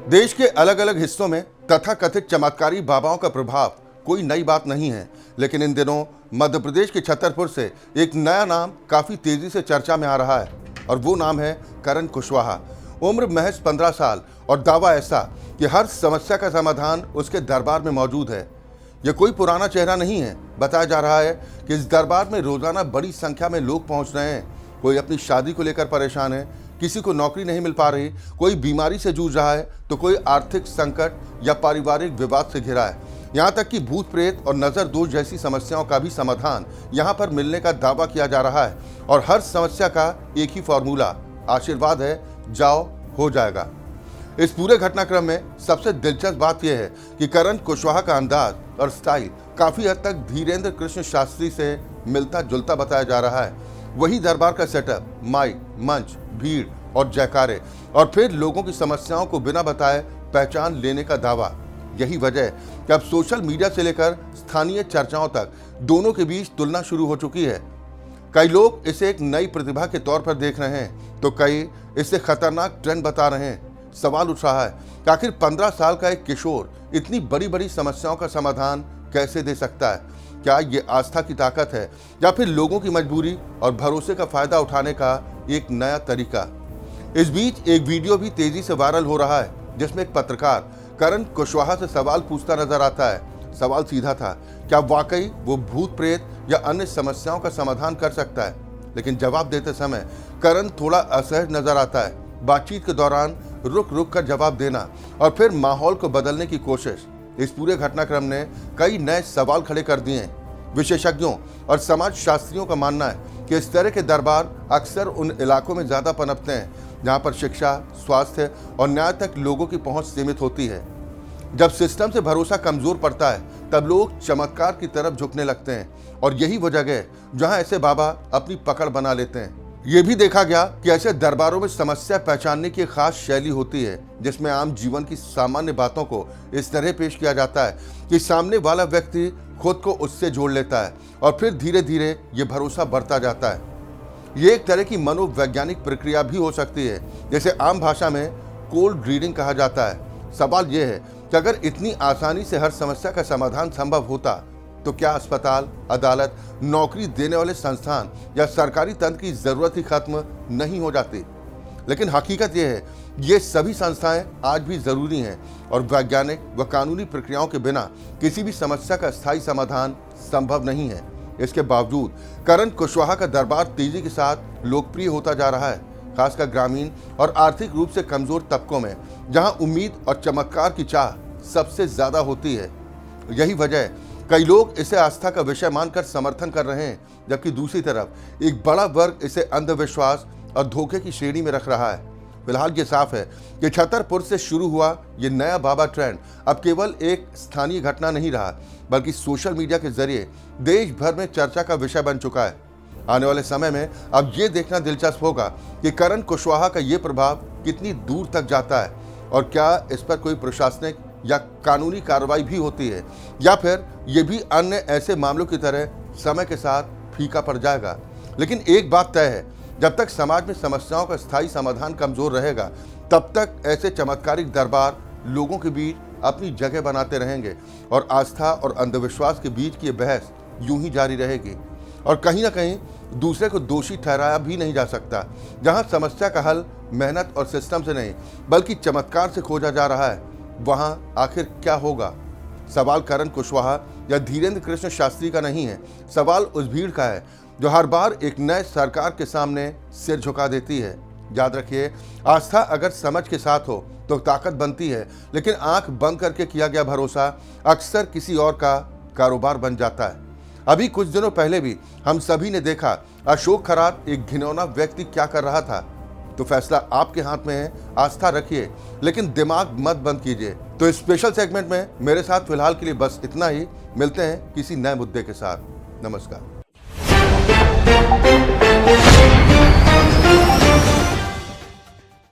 देश के अलग अलग हिस्सों में तथाकथित चमत्कारी बाबाओं का प्रभाव कोई नई बात नहीं है, लेकिन इन दिनों मध्य प्रदेश के छतरपुर से एक नया नाम काफी तेजी से चर्चा में आ रहा है और वो नाम है करण कुशवाहा। उम्र महज 15 साल और दावा ऐसा कि हर समस्या का समाधान उसके दरबार में मौजूद है। यह कोई पुराना चेहरा नहीं है। बताया जा रहा है कि इस दरबार में रोजाना बड़ी संख्या में लोग पहुंच रहे हैं। कोई अपनी शादी को लेकर परेशान है, किसी को नौकरी नहीं मिल पा रही, कोई बीमारी से जूझ रहा है तो कोई आर्थिक संकट या पारिवारिक विवाद से घिरा है। यहाँ तक कि भूत प्रेत और नजर दोष जैसी समस्याओं का भी समाधान यहाँ पर मिलने का दावा किया जा रहा है और हर समस्या का एक ही फॉर्मूला आशीर्वाद है, जाओ हो जाएगा। इस पूरे घटनाक्रम में सबसे दिलचस्प बात यह है कि करण कुशवाहा का अंदाज और स्टाइल काफी हद तक धीरेन्द्र कृष्ण शास्त्री से मिलता जुलता बताया जा रहा है। वही दरबार का सेटअप, माइक, मंच, भीड़ और जयकारे और फिर लोगों की समस्याओं को बिना बताए पहचान लेने का दावा। यही वजह है कि अब सोशल मीडिया से लेकर स्थानीय चर्चाओं तक दोनों के बीच तुलना शुरू हो चुकी है। कई लोग इसे एक नई प्रतिभा के तौर पर देख रहे हैं तो कई इसे खतरनाक ट्रेंड बता रहे हैं। सवाल उठ रहा है कि आखिर 15 साल का एक किशोर इतनी बड़ी बड़ी समस्याओं का समाधान कैसे दे सकता है? क्या ये आस्था की ताकत है या फिर लोगों की मजबूरी और भरोसे का फायदा उठाने का एक नया तरीका? इस बीच एक वीडियो भी तेजी से वायरल हो रहा है जिसमें एक पत्रकार करण कुशवाहा से सवाल पूछता नजर आता है। सवाल सीधा था, क्या वाकई वो भूत प्रेत या अन्य समस्याओं का समाधान कर सकता है? लेकिन जवाब देते समय करण थोड़ा असहज नजर आता है। बातचीत के दौरान रुक रुक कर जवाब देना और फिर माहौल को बदलने की कोशिश। इस पूरे घटनाक्रम ने कई नए सवाल खड़े कर दिए हैं। विशेषज्ञों और समाज शास्त्रियों का मानना है कि इस तरह के दरबार अक्सर उन इलाकों में ज्यादा पनपते हैं जहां पर शिक्षा, स्वास्थ्य और न्याय तक लोगों की पहुंच सीमित होती है। जब सिस्टम से भरोसा कमजोर पड़ता है तब लोग चमत्कार की तरफ झुकने लगते हैं और यही वो जगह है जहां ऐसे बाबा अपनी पकड़ बना लेते हैं। ये भी देखा गया कि ऐसे दरबारों में समस्या पहचानने की एक खास शैली होती है जिसमें आम जीवन की सामान्य बातों को इस तरह पेश किया जाता है कि सामने वाला व्यक्ति खुद को उससे जोड़ लेता है और फिर धीरे धीरे ये भरोसा बढ़ता जाता है। ये एक तरह की मनोवैज्ञानिक प्रक्रिया भी हो सकती है जिसे आम भाषा में कोल्ड रीडिंग कहा जाता है। सवाल यह है कि अगर इतनी आसानी से हर समस्या का समाधान संभव होता तो क्या अस्पताल, अदालत, नौकरी देने वाले संस्थान या सरकारी तंत्र की जरूरत ही खत्म नहीं हो जाती? लेकिन हकीकत यह है, ये सभी संस्थाएं आज भी जरूरी हैं और वैज्ञानिक व कानूनी प्रक्रियाओं के बिना किसी भी समस्या का स्थायी समाधान संभव नहीं है। इसके बावजूद करण कुशवाहा का दरबार तेजी के साथ लोकप्रिय होता जा रहा है, खासकर ग्रामीण और आर्थिक रूप से कमजोर तबकों में जहां उम्मीद और चमत्कार की चाह सबसे ज्यादा होती है। यही वजह है कई लोग इसे आस्था का विषय मानकर समर्थन कर रहे हैं, जबकि दूसरी तरफ एक बड़ा वर्ग इसे अंधविश्वास और धोखे की श्रेणी में रख रहा है। फिलहाल ये साफ है कि छतरपुर से शुरू हुआ ये नया बाबा ट्रेंड अब केवल एक स्थानीय घटना नहीं रहा, बल्कि सोशल मीडिया के जरिए देश भर में चर्चा का विषय बन चुका है। आने वाले समय में अब ये देखना दिलचस्प होगा कि करण कुशवाहा का ये प्रभाव कितनी दूर तक जाता है और क्या इस पर कोई प्रशासनिक या कानूनी कार्रवाई भी होती है या फिर ये भी अन्य ऐसे मामलों की तरह समय के साथ फीका पड़ जाएगा। लेकिन एक बात तय है, जब तक समाज में समस्याओं का स्थायी समाधान कमजोर रहेगा तब तक ऐसे चमत्कारिक दरबार लोगों के बीच अपनी जगह बनाते रहेंगे और आस्था और अंधविश्वास के बीच की बहस यूं ही जारी रहेगी और कहीं ना कहीं दूसरे को दोषी ठहराया भी नहीं जा सकता। जहां समस्या का हल मेहनत और सिस्टम से नहीं बल्कि चमत्कार से खोजा जा रहा है, वहां आखिर क्या होगा? सवाल करण कुशवाहा या धीरेन्द्र कृष्ण शास्त्री का नहीं है, सवाल उस भीड़ का है जो हर बार एक नए सरकार के सामने सिर झुका देती है। याद रखिए, आस्था अगर समझ के साथ हो तो ताकत बनती है, लेकिन आंख बंद करके किया गया भरोसा अक्सर किसी और का कारोबार बन जाता है। अभी कुछ दिनों पहले भी हम सभी ने देखा अशोक खरात एक घिनौना व्यक्ति क्या कर रहा था। तो फैसला आपके हाथ में है, आस्था रखिए लेकिन दिमाग मत बंद कीजिए। तो इस स्पेशल सेगमेंट में मेरे साथ फिलहाल के लिए बस इतना ही। मिलते हैं किसी नए मुद्दे के साथ। नमस्कार।